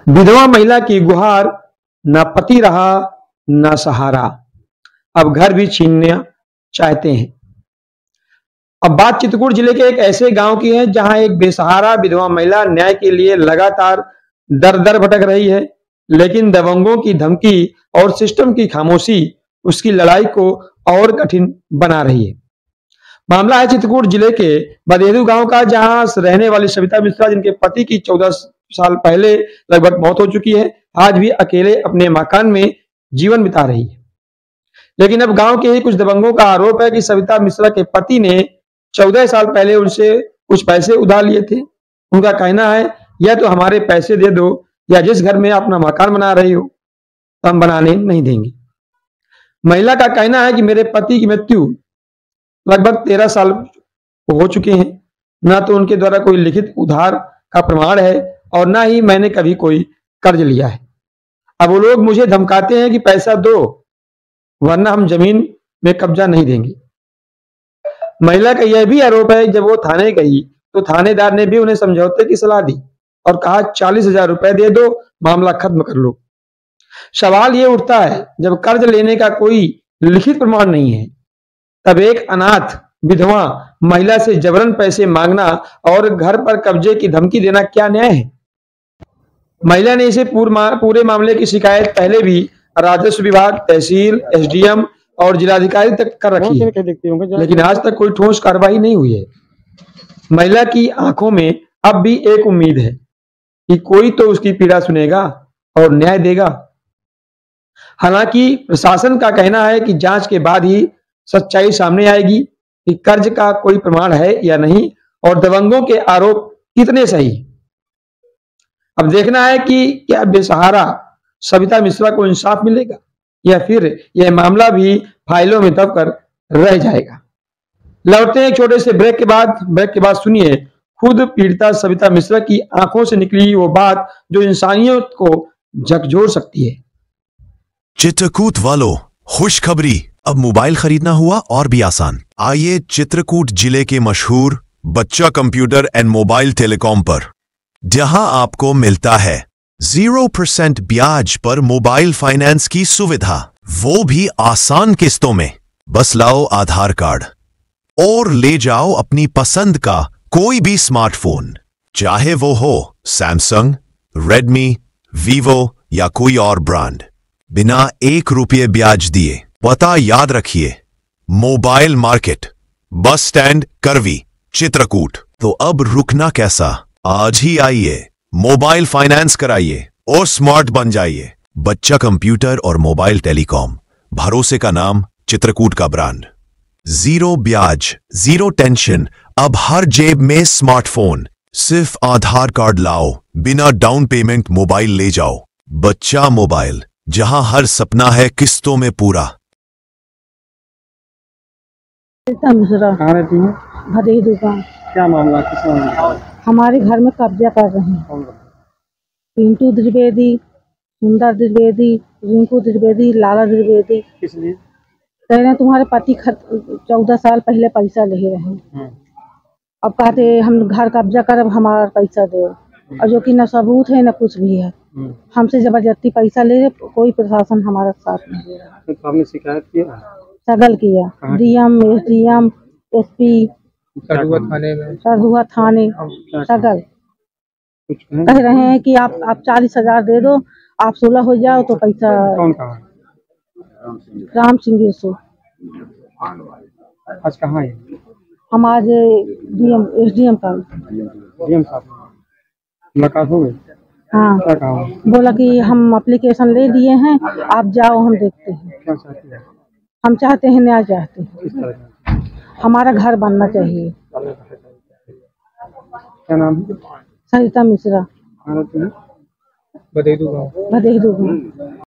विधवा महिला की गुहार, न पति रहा न सहारा, अब घर भी छीनना चाहते हैं। अब बात चित्रकूट जिले के एक ऐसे गांव की है जहां एक बेसहारा विधवा महिला न्याय के लिए लगातार दर दर भटक रही है, लेकिन दबंगों की धमकी और सिस्टम की खामोशी उसकी लड़ाई को और कठिन बना रही है। मामला है चित्रकूट जिले के बदेदू गांव का, जहां रहने वाली सविता मिश्रा, जिनके पति की 14 साल पहले लगभग मौत हो चुकी है, आज भी अकेले अपने मकान में जीवन बिता रही है। लेकिन अब गांव के ही कुछ दबंगों का आरोप है कि सविता मिश्रा के पति ने 14 साल पहले उनसे कुछ पैसे उधार लिए थे। उनका कहना है, या तो हमारे पैसे दे दो, या जिस घर में अपना मकान बना रही हो तो हम बनाने नहीं देंगे। महिला का कहना है कि मेरे पति की मृत्यु लगभग 13 साल हो चुके हैं, ना तो उनके द्वारा कोई लिखित उधार का प्रमाण है और ना ही मैंने कभी कोई कर्ज लिया है। अब वो लोग मुझे धमकाते हैं कि पैसा दो वरना हम जमीन में कब्जा नहीं देंगे। महिला का यह भी आरोप है, जब वो थाने गई तो थानेदार ने भी उन्हें समझौते की सलाह दी और कहा 40,000 रुपए दे दो, मामला खत्म कर लो। सवाल ये उठता है, जब कर्ज लेने का कोई लिखित प्रमाण नहीं है, तब एक अनाथ विधवा महिला से जबरन पैसे मांगना और घर पर कब्जे की धमकी देना क्या न्याय है? महिला ने इसे पूरे मामले की शिकायत पहले भी राजस्व विभाग, तहसील, एसडीएम और जिलाधिकारी तक कर रखी है, लेकिन आज तक कोई ठोस कार्रवाई नहीं हुई है। महिला की आंखों में अब भी एक उम्मीद है कि कोई तो उसकी पीड़ा सुनेगा और न्याय देगा। हालांकि प्रशासन का कहना है कि जांच के बाद ही सच्चाई सामने आएगी कि कर्ज का कोई प्रमाण है या नहीं और दबंगों के आरोप कितने सही। अब देखना है कि क्या बेसहारा सविता मिश्रा को इंसाफ मिलेगा या फिर यह मामला भी फाइलों में दबकर रह जाएगा। लौटते हैं एक छोटे से ब्रेक के बाद सुनिए खुद पीड़िता सविता मिश्रा की आंखों से निकली वो बात जो इंसानियत को झकझोर सकती है। चित्रकूट वालों, खुशखबरी, अब मोबाइल खरीदना हुआ और भी आसान। आइए चित्रकूट जिले के मशहूर बच्चा कंप्यूटर एंड मोबाइल टेलीकॉम पर, जहां आपको मिलता है 0% ब्याज पर मोबाइल फाइनेंस की सुविधा, वो भी आसान किस्तों में। बस लाओ आधार कार्ड और ले जाओ अपनी पसंद का कोई भी स्मार्टफोन, चाहे वो हो सैमसंग, रेडमी, वीवो या कोई और ब्रांड, बिना 1 रुपये ब्याज दिए। पता याद रखिए, मोबाइल मार्केट, बस स्टैंड, करवी, चित्रकूट। तो अब रुकना कैसा, आज ही आइए, मोबाइल फाइनेंस कराइए और स्मार्ट बन जाइए। बच्चा कंप्यूटर और मोबाइल टेलीकॉम, भरोसे का नाम, चित्रकूट का ब्रांड। 0 ब्याज, 0 टेंशन, अब हर जेब में स्मार्टफोन। सिर्फ आधार कार्ड लाओ, बिना डाउन पेमेंट मोबाइल ले जाओ। बच्चा मोबाइल, जहां हर सपना है किस्तों में पूरा। कहाँ रहती हैं? भदेदू का। क्या मामला, किस मामला? हमारे घर में कब्जा कर रहे हैं। पिंटू द्विवेदी, सुंदर द्विवेदी, रिंकू द्विवेदी, लाला द्विवेदी। किस लिए? कह रहे हैं तुम्हारे पति 14 साल पहले पैसा ले रहे हैं, अब कहते हम घर कब्जा कर, अब हमारा पैसा दो, और जो कि न सबूत है न कुछ भी है। हमसे जबरदस्ती पैसा ले रहे, कोई प्रशासन हमारा साथ नहीं दे रहा। तो आपने शिकायत किया? सगल किया, डीएम, एसडीएम, एसपी, सरधुआ थाने, सगल। कह रहे हैं कि आप 40,000 दे दो, आप 16 हो जाओ तो पैसा। कौन कहा? राम सिंह सो। आज कहाँ है? हम आज डीएम, एसडीएम का। डीएम साहब मुलाकात हो गई? हाँ, क्या कहा? बोला कि हम एप्लीकेशन ले दिए हैं, आप जाओ, हम देखते हैं। क्या चाहती है? हम चाहते हैं, न्याय चाहते हैं। किस तरह? हमारा घर बनना चाहिए। क्या नाम है? सविता मिश्रा, कहाँ रहती हैं? बदेदू गाँव। भदेदू।